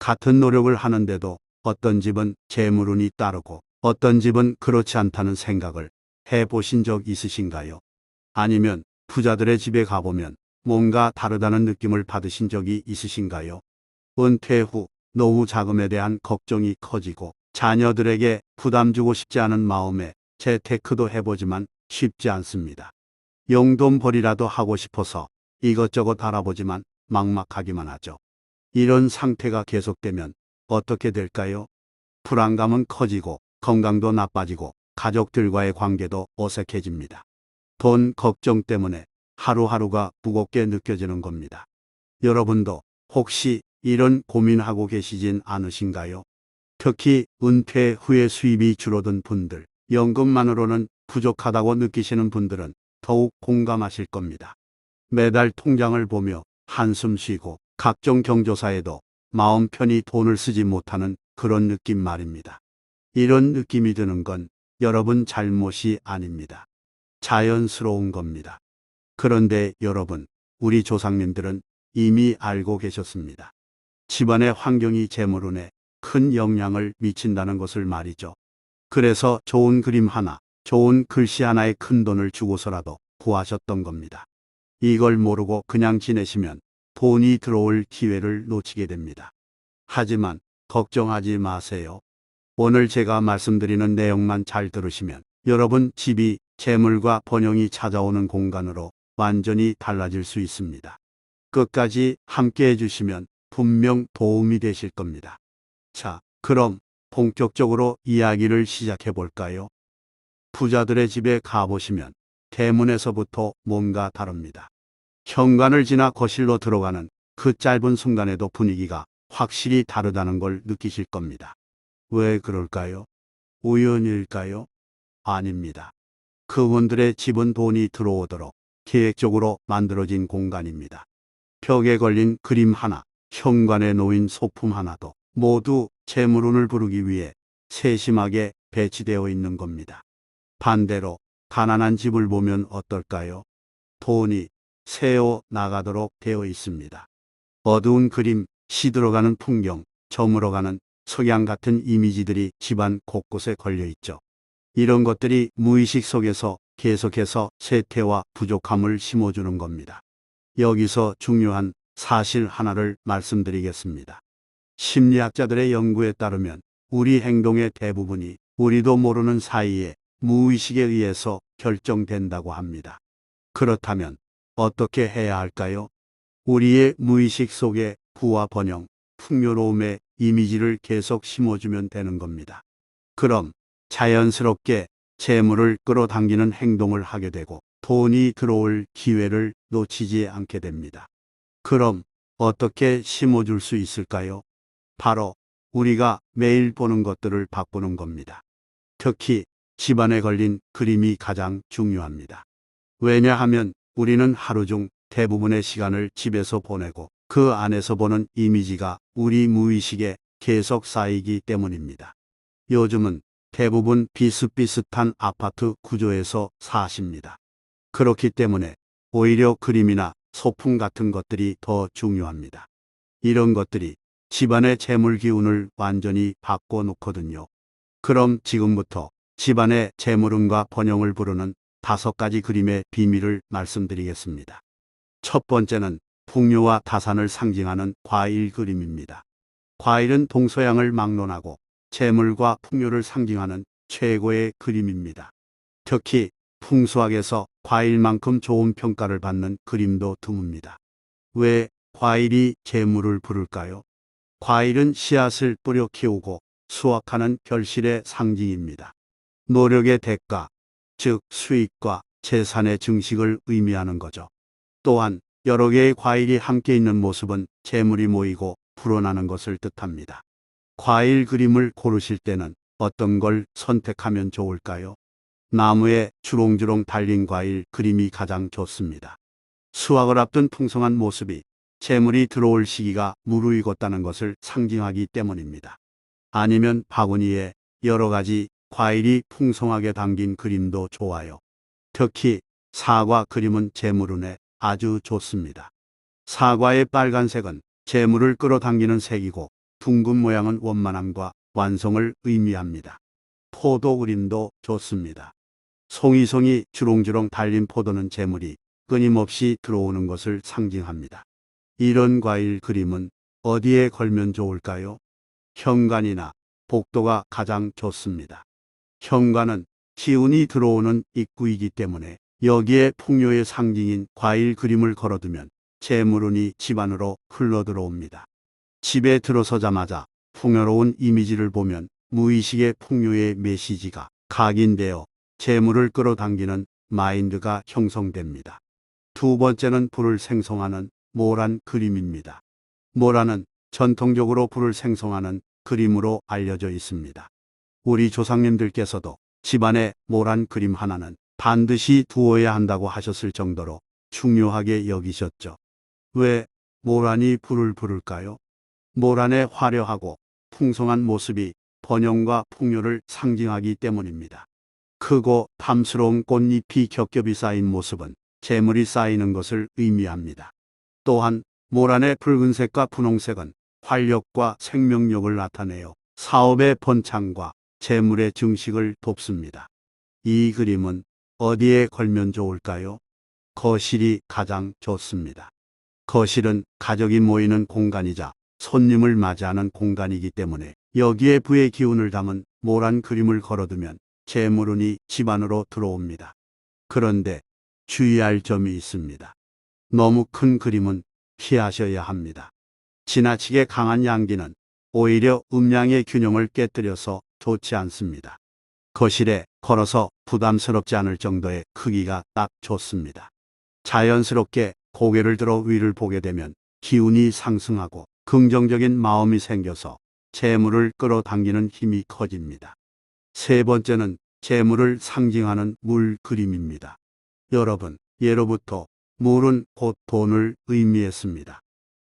같은 노력을 하는데도 어떤 집은 재물운이 따르고 어떤 집은 그렇지 않다는 생각을 해보신 적 있으신가요? 아니면 부자들의 집에 가보면 뭔가 다르다는 느낌을 받으신 적이 있으신가요? 은퇴 후 노후 자금에 대한 걱정이 커지고 자녀들에게 부담 주고 싶지 않은 마음에 재테크도 해보지만 쉽지 않습니다. 용돈벌이라도 하고 싶어서 이것저것 알아보지만 막막하기만 하죠. 이런 상태가 계속되면 어떻게 될까요? 불안감은 커지고 건강도 나빠지고 가족들과의 관계도 어색해집니다. 돈 걱정 때문에 하루하루가 무겁게 느껴지는 겁니다. 여러분도 혹시 이런 고민하고 계시진 않으신가요? 특히 은퇴 후에 수입이 줄어든 분들, 연금만으로는 부족하다고 느끼시는 분들은 더욱 공감하실 겁니다. 매달 통장을 보며 한숨 쉬고 각종 경조사에도 마음 편히 돈을 쓰지 못하는 그런 느낌 말입니다. 이런 느낌이 드는 건 여러분 잘못이 아닙니다. 자연스러운 겁니다. 그런데 여러분, 우리 조상님들은 이미 알고 계셨습니다. 집안의 환경이 재물운에 큰 영향을 미친다는 것을 말이죠. 그래서 좋은 그림 하나, 좋은 글씨 하나에 큰 돈을 주고서라도 구하셨던 겁니다. 이걸 모르고 그냥 지내시면 돈이 들어올 기회를 놓치게 됩니다. 하지만 걱정하지 마세요. 오늘 제가 말씀드리는 내용만 잘 들으시면 여러분 집이 재물과 번영이 찾아오는 공간으로 완전히 달라질 수 있습니다. 끝까지 함께 해주시면 분명 도움이 되실 겁니다. 자, 그럼 본격적으로 이야기를 시작해 볼까요? 부자들의 집에 가보시면 대문에서부터 뭔가 다릅니다. 현관을 지나 거실로 들어가는 그 짧은 순간에도 분위기가 확실히 다르다는 걸 느끼실 겁니다. 왜 그럴까요? 우연일까요? 아닙니다. 그분들의 집은 돈이 들어오도록 계획적으로 만들어진 공간입니다. 벽에 걸린 그림 하나, 현관에 놓인 소품 하나도 모두 재물운을 부르기 위해 세심하게 배치되어 있는 겁니다. 반대로 가난한 집을 보면 어떨까요? 돈이 새어 나가도록 되어 있습니다. 어두운 그림, 시들어가는 풍경, 저물어가는 석양 같은 이미지들이 집안 곳곳에 걸려 있죠. 이런 것들이 무의식 속에서 계속해서 쇠퇴와 부족함을 심어주는 겁니다. 여기서 중요한 사실 하나를 말씀드리겠습니다. 심리학자들의 연구에 따르면 우리 행동의 대부분이 우리도 모르는 사이에 무의식에 의해서 결정된다고 합니다. 그렇다면 어떻게 해야 할까요? 우리의 무의식 속에 부와 번영, 풍요로움의 이미지를 계속 심어주면 되는 겁니다. 그럼 자연스럽게 재물을 끌어당기는 행동을 하게 되고 돈이 들어올 기회를 놓치지 않게 됩니다. 그럼 어떻게 심어줄 수 있을까요? 바로 우리가 매일 보는 것들을 바꾸는 겁니다. 특히 집안에 걸린 그림이 가장 중요합니다. 왜냐하면 우리는 하루 중 대부분의 시간을 집에서 보내고 그 안에서 보는 이미지가 우리 무의식에 계속 쌓이기 때문입니다. 요즘은 대부분 비슷비슷한 아파트 구조에서 사십니다. 그렇기 때문에 오히려 그림이나 소품 같은 것들이 더 중요합니다. 이런 것들이 집안의 재물 기운을 완전히 바꿔놓거든요. 그럼 지금부터 집안의 재물운과 번영을 부르는 5가지 그림의 비밀을 말씀드리겠습니다. 첫 번째는 풍요와 다산을 상징하는 과일 그림입니다. 과일은 동서양을 막론하고 재물과 풍요를 상징하는 최고의 그림입니다. 특히 풍수학에서 과일만큼 좋은 평가를 받는 그림도 드뭅니다. 왜 과일이 재물을 부를까요? 과일은 씨앗을 뿌려 키우고 수확하는 결실의 상징입니다. 노력의 대가, 즉 수익과 재산의 증식을 의미하는 거죠. 또한 여러 개의 과일이 함께 있는 모습은 재물이 모이고 불어나는 것을 뜻합니다. 과일 그림을 고르실 때는 어떤 걸 선택하면 좋을까요? 나무에 주렁주렁 달린 과일 그림이 가장 좋습니다. 수확을 앞둔 풍성한 모습이 재물이 들어올 시기가 무르익었다는 것을 상징하기 때문입니다. 아니면 바구니에 여러 가지 과일이 풍성하게 담긴 그림도 좋아요. 특히 사과 그림은 재물운에 아주 좋습니다. 사과의 빨간색은 재물을 끌어당기는 색이고 둥근 모양은 원만함과 완성을 의미합니다. 포도 그림도 좋습니다. 송이송이 주렁주렁 달린 포도는 재물이 끊임없이 들어오는 것을 상징합니다. 이런 과일 그림은 어디에 걸면 좋을까요? 현관이나 복도가 가장 좋습니다. 현관은 기운이 들어오는 입구이기 때문에 여기에 풍요의 상징인 과일 그림을 걸어두면 재물운이 집 안으로 흘러들어옵니다. 집에 들어서자마자 풍요로운 이미지를 보면 무의식의 풍요의 메시지가 각인되어 재물을 끌어당기는 마인드가 형성됩니다. 두 번째는 불을 생성하는 모란 그림입니다. 모란은 전통적으로 불을 생성하는 그림으로 알려져 있습니다. 우리 조상님들께서도 집안에 모란 그림 하나는 반드시 두어야 한다고 하셨을 정도로 중요하게 여기셨죠. 왜 모란이 불을 부를까요? 모란의 화려하고 풍성한 모습이 번영과 풍요를 상징하기 때문입니다. 크고 탐스러운 꽃잎이 겹겹이 쌓인 모습은 재물이 쌓이는 것을 의미합니다. 또한 모란의 붉은색과 분홍색은 활력과 생명력을 나타내어 사업의 번창과 재물의 증식을 돕습니다. 이 그림은 어디에 걸면 좋을까요? 거실이 가장 좋습니다. 거실은 가족이 모이는 공간이자 손님을 맞이하는 공간이기 때문에 여기에 부의 기운을 담은 모란 그림을 걸어두면 재물운이 집 안으로 들어옵니다. 그런데 주의할 점이 있습니다. 너무 큰 그림은 피하셔야 합니다. 지나치게 강한 양기는 오히려 음양의 균형을 깨뜨려서 좋지 않습니다. 거실에 걸어서 부담스럽지 않을 정도의 크기가 딱 좋습니다. 자연스럽게 고개를 들어 위를 보게 되면 기운이 상승하고 긍정적인 마음이 생겨서 재물을 끌어당기는 힘이 커집니다. 세 번째는 재물을 상징하는 물 그림입니다. 여러분, 예로부터 물은 곧 돈을 의미했습니다.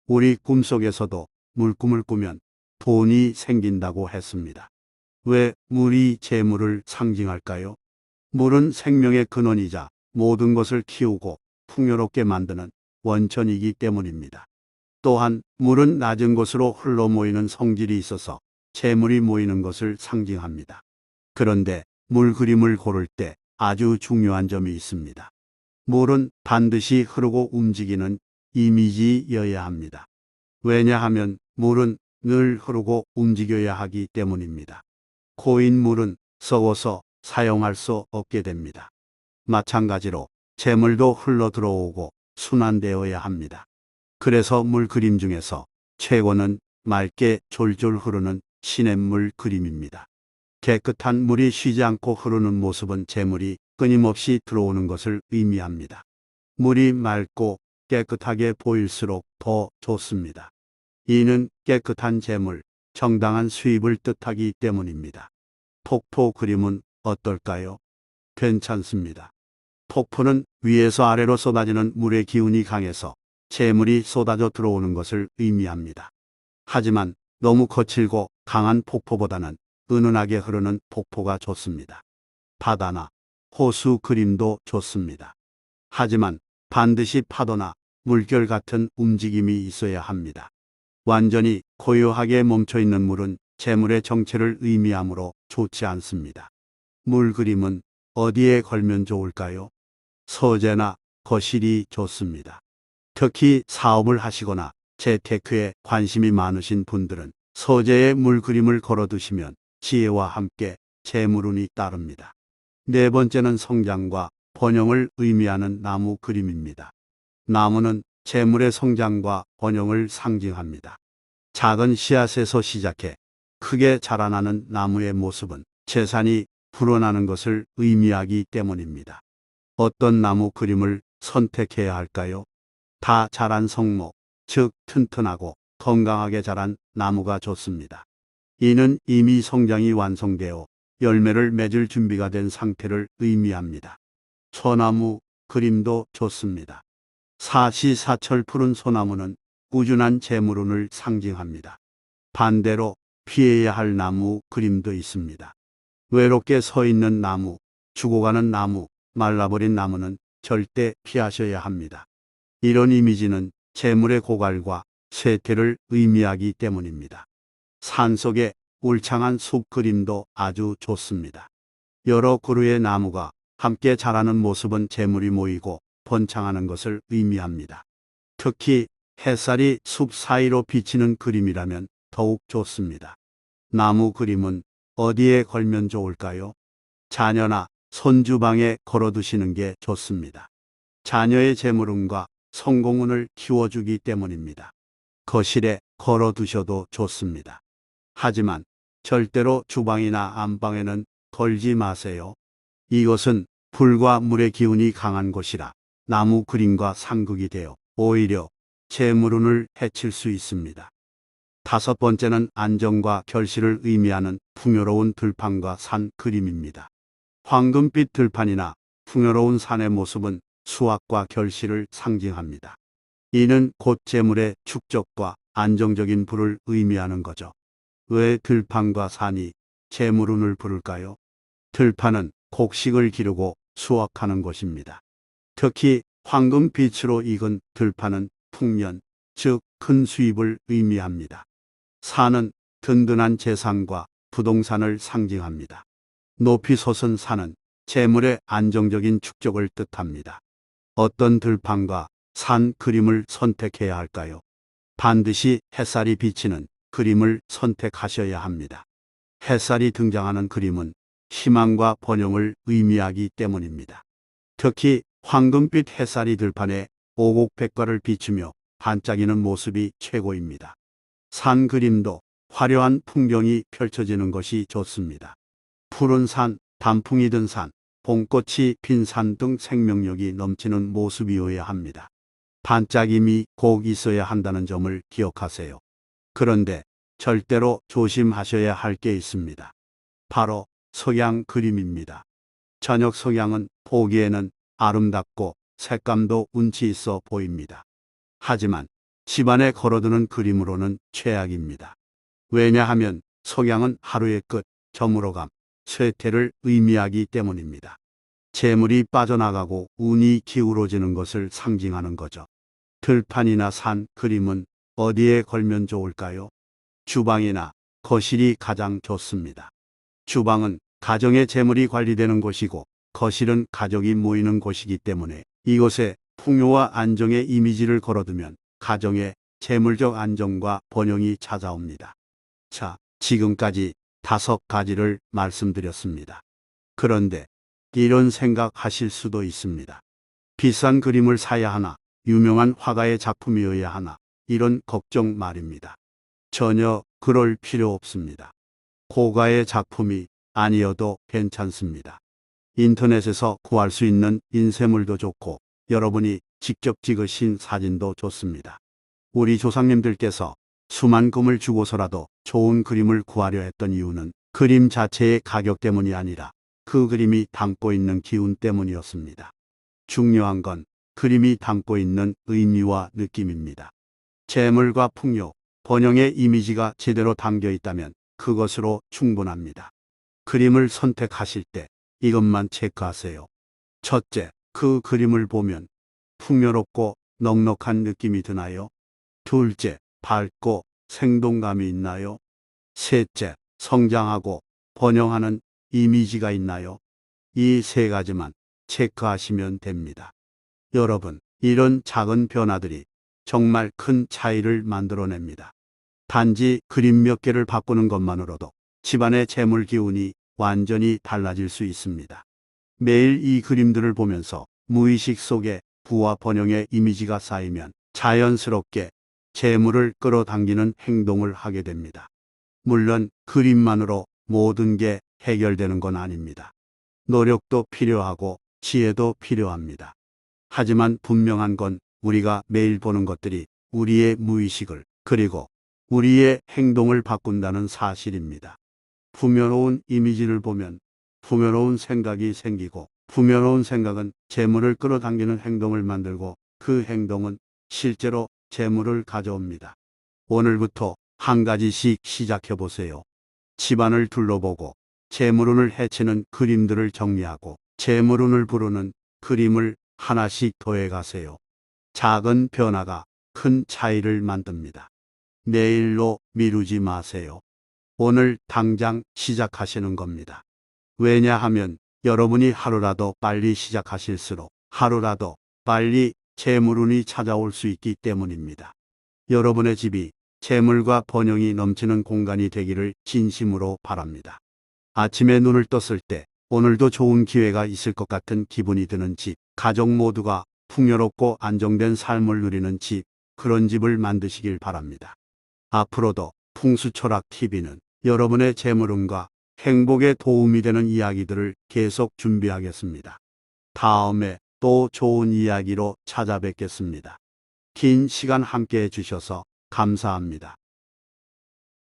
우리 꿈속에서도 물꿈을 꾸면 돈이 생긴다고 했습니다. 왜 물이 재물을 상징할까요? 물은 생명의 근원이자 모든 것을 키우고 풍요롭게 만드는 원천이기 때문입니다. 또한 물은 낮은 곳으로 흘러 모이는 성질이 있어서 재물이 모이는 것을 상징합니다. 그런데 물 그림을 고를 때 아주 중요한 점이 있습니다. 물은 반드시 흐르고 움직이는 이미지여야 합니다. 왜냐하면 물은 늘 흐르고 움직여야 하기 때문입니다. 고인 물은 썩어서 사용할 수 없게 됩니다. 마찬가지로 재물도 흘러 들어오고 순환되어야 합니다. 그래서 물 그림 중에서 최고는 맑게 졸졸 흐르는 시냇물 그림입니다. 깨끗한 물이 쉬지 않고 흐르는 모습은 재물이 끊임없이 들어오는 것을 의미합니다. 물이 맑고 깨끗하게 보일수록 더 좋습니다. 이는 깨끗한 재물, 정당한 수입을 뜻하기 때문입니다. 폭포 그림은 어떨까요? 괜찮습니다. 폭포는 위에서 아래로 쏟아지는 물의 기운이 강해서 재물이 쏟아져 들어오는 것을 의미합니다. 하지만 너무 거칠고 강한 폭포보다는 은은하게 흐르는 폭포가 좋습니다. 바다나 호수 그림도 좋습니다. 하지만 반드시 파도나 물결 같은 움직임이 있어야 합니다. 완전히 고요하게 멈춰있는 물은 재물의 정체를 의미하므로 좋지 않습니다. 물 그림은 어디에 걸면 좋을까요? 서재나 거실이 좋습니다. 특히 사업을 하시거나 재테크에 관심이 많으신 분들은 서재에 물 그림을 걸어두시면 지혜와 함께 재물운이 따릅니다. 네 번째는 성장과 번영을 의미하는 나무 그림입니다. 나무는 재물의 성장과 번영을 상징합니다. 작은 씨앗에서 시작해 크게 자라나는 나무의 모습은 재산이 불어나는 것을 의미하기 때문입니다. 어떤 나무 그림을 선택해야 할까요? 다 자란 성목, 즉 튼튼하고 건강하게 자란 나무가 좋습니다. 이는 이미 성장이 완성되어 열매를 맺을 준비가 된 상태를 의미합니다. 소나무 그림도 좋습니다. 사시사철 푸른 소나무는 꾸준한 재물운을 상징합니다. 반대로 피해야 할 나무 그림도 있습니다. 외롭게 서 있는 나무, 죽어가는 나무, 말라버린 나무는 절대 피하셔야 합니다. 이런 이미지는 재물의 고갈과 쇠퇴를 의미하기 때문입니다. 산속의 울창한 숲 그림도 아주 좋습니다. 여러 그루의 나무가 함께 자라는 모습은 재물이 모이고 번창하는 것을 의미합니다. 특히 햇살이 숲 사이로 비치는 그림이라면 더욱 좋습니다. 나무 그림은 어디에 걸면 좋을까요? 자녀나 손주방에 걸어두시는 게 좋습니다. 자녀의 재물운과 성공운을 키워주기 때문입니다. 거실에 걸어두셔도 좋습니다. 하지만 절대로 주방이나 안방에는 걸지 마세요. 이것은 불과 물의 기운이 강한 곳이라 나무 그림과 상극이 되어 오히려 재물운을 해칠 수 있습니다. 다섯 번째는 안정과 결실을 의미하는 풍요로운 들판과 산 그림입니다. 황금빛 들판이나 풍요로운 산의 모습은 수확과 결실을 상징합니다. 이는 곧 재물의 축적과 안정적인 부를 의미하는 거죠. 왜 들판과 산이 재물운을 부를까요? 들판은 곡식을 기르고 수확하는 곳입니다. 특히 황금빛으로 익은 들판은 풍년, 즉 큰 수입을 의미합니다. 산은 든든한 재산과 부동산을 상징합니다. 높이 솟은 산은 재물의 안정적인 축적을 뜻합니다. 어떤 들판과 산 그림을 선택해야 할까요? 반드시 햇살이 비치는 그림을 선택하셔야 합니다. 햇살이 등장하는 그림은 희망과 번영을 의미하기 때문입니다. 특히 황금빛 햇살이 들판에 오곡백과를 비추며 반짝이는 모습이 최고입니다. 산 그림도 화려한 풍경이 펼쳐지는 것이 좋습니다. 푸른 산, 단풍이 든 산, 봄꽃이 핀 산 등 생명력이 넘치는 모습이어야 합니다. 반짝임이 꼭 있어야 한다는 점을 기억하세요. 그런데 절대로 조심하셔야 할 게 있습니다. 바로 석양 그림입니다. 저녁 석양은 보기에는 아름답고 색감도 운치 있어 보입니다. 하지만 집안에 걸어두는 그림으로는 최악입니다. 왜냐하면 석양은 하루의 끝, 저물어감, 쇠퇴를 의미하기 때문입니다. 재물이 빠져나가고 운이 기울어지는 것을 상징하는 거죠. 들판이나 산 그림은 어디에 걸면 좋을까요? 주방이나 거실이 가장 좋습니다. 주방은 가정의 재물이 관리되는 곳이고 거실은 가족이 모이는 곳이기 때문에 이곳에 풍요와 안정의 이미지를 걸어두면 가정의 재물적 안정과 번영이 찾아옵니다. 자, 지금까지 5가지를 말씀드렸습니다. 그런데 이런 생각하실 수도 있습니다. 비싼 그림을 사야 하나, 유명한 화가의 작품이어야 하나, 이런 걱정 말입니다. 전혀 그럴 필요 없습니다. 고가의 작품이 아니어도 괜찮습니다. 인터넷에서 구할 수 있는 인쇄물도 좋고 여러분이 직접 찍으신 사진도 좋습니다. 우리 조상님들께서 수만금을 주고서라도 좋은 그림을 구하려 했던 이유는 그림 자체의 가격 때문이 아니라 그 그림이 담고 있는 기운 때문이었습니다. 중요한 건 그림이 담고 있는 의미와 느낌입니다. 재물과 풍요, 번영의 이미지가 제대로 담겨 있다면 그것으로 충분합니다. 그림을 선택하실 때 이것만 체크하세요. 첫째, 그 그림을 보면 풍요롭고 넉넉한 느낌이 드나요? 둘째, 밝고 생동감이 있나요? 셋째, 성장하고 번영하는 이미지가 있나요? 이 3가지만 체크하시면 됩니다. 여러분, 이런 작은 변화들이 정말 큰 차이를 만들어냅니다. 단지 그림 몇 개를 바꾸는 것만으로도 집안의 재물 기운이 완전히 달라질 수 있습니다. 매일 이 그림들을 보면서 무의식 속에 부와 번영의 이미지가 쌓이면 자연스럽게 재물을 끌어당기는 행동을 하게 됩니다. 물론 그림만으로 모든 게 해결되는 건 아닙니다. 노력도 필요하고 지혜도 필요합니다. 하지만 분명한 건 우리가 매일 보는 것들이 우리의 무의식을 그리고 우리의 행동을 바꾼다는 사실입니다. 풍요로운 이미지를 보면 풍요로운 생각이 생기고 풍요로운 생각은 재물을 끌어당기는 행동을 만들고 그 행동은 실제로 재물을 가져옵니다. 오늘부터 한 가지씩 시작해 보세요. 집안을 둘러보고 재물운을 해치는 그림들을 정리하고 재물운을 부르는 그림을 하나씩 더해 가세요. 작은 변화가 큰 차이를 만듭니다. 내일로 미루지 마세요. 오늘 당장 시작하시는 겁니다. 왜냐하면 여러분이 하루라도 빨리 시작하실수록 하루라도 빨리 재물운이 찾아올 수 있기 때문입니다. 여러분의 집이 재물과 번영이 넘치는 공간이 되기를 진심으로 바랍니다. 아침에 눈을 떴을 때 오늘도 좋은 기회가 있을 것 같은 기분이 드는 집, 가족 모두가 풍요롭고 안정된 삶을 누리는 집, 그런 집을 만드시길 바랍니다. 앞으로도 풍수철학TV는 여러분의 재물운과 행복에 도움이 되는 이야기들을 계속 준비하겠습니다. 다음에 또 좋은 이야기로 찾아뵙겠습니다. 긴 시간 함께 해주셔서 감사합니다.